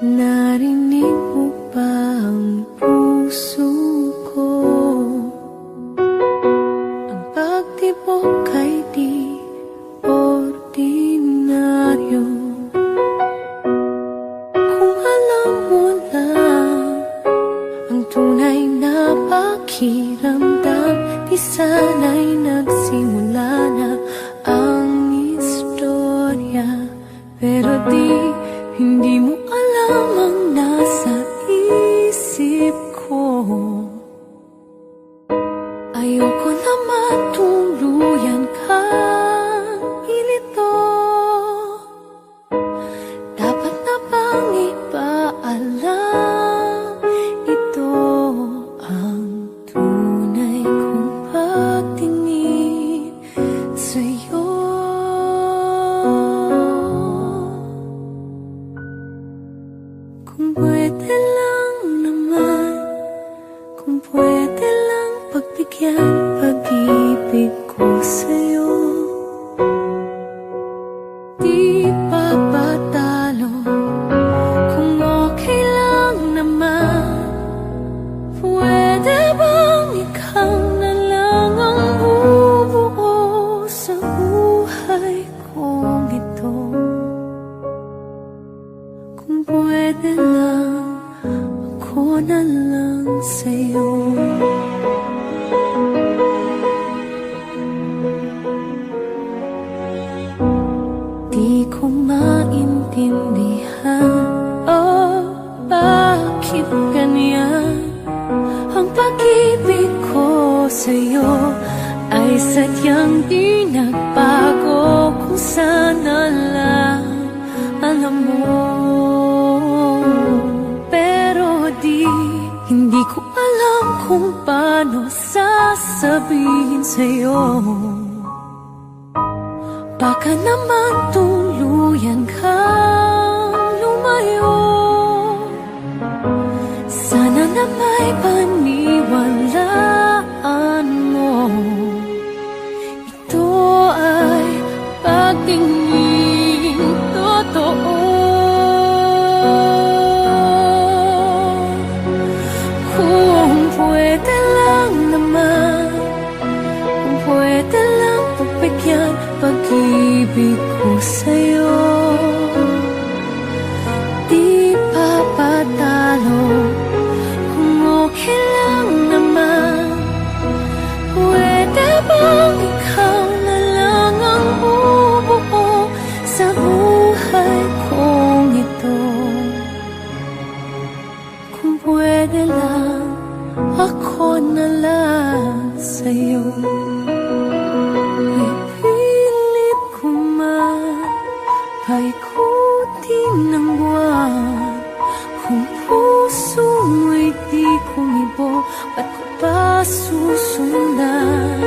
Narinig mo ba ang puso ko? Ang pagtibok ay di ordinaryo. Kung alam mo lang ang tunay na pakiramdam, di sana'y nagsimula na ang istorya. Pero hindi mo alam ang nasa isip ko. Ayoko na matuluyan kang ilito. Dapat na bang ipaalam ito? Ang tunay kong pagtingin sa'yo. Kung pwede lang naman, kung pwede lang pagbigyan pag-ibig ko sa'yo. Di pa patalo, kung okay lang naman. Pwede bang ikaw na lang ang bubuo sa buhay kong ito? Kung pwede lang, ako na lang sa'yo. Di ko maintindihan, oh, bakit ganyan? Ang pag-ibig ko sa'yo ay sadyang di nagbago. Kung sana lang alam mo. Pero hindi ko alam kung paano sasabihin sa'yo. Baka naman tuluyan kang lumayo. Sana na may paniwalaan mo. Ito ay pagtingin totoo. Kung pwede lang naman, kung pwede lang pagbigyan pag-ibig ko sa'yo. Di pa patalo, kung okay lang naman. Pwede bang ikaw na lang ang bubuo sa buhay kong ito? Kung pwede lang, ako na lang sa'yo. Ipilit ko man, paikutin ng buwan. Kung puso mo'y di kumibo, ba't ko pa susundan?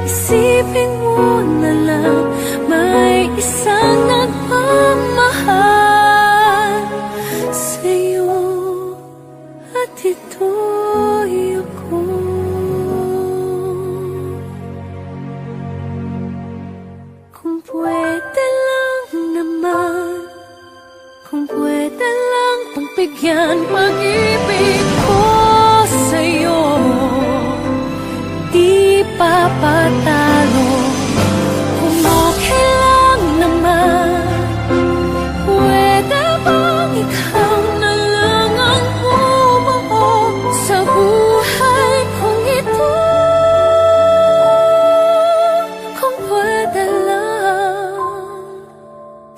Isipin mo na lang, may isang nagmamahal sa'yo, at ito'y ako. Kung pwede lang naman, kung pwede lang pagbigyan pag-ibig ko sa'yo. Di pa patalo, kung okay lang naman. Pwede bang ikaw na lang ang bumuo sa buhay kong ito? Kung pwede lang,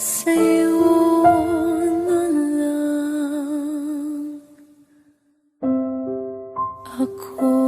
sa'yo na lang ako.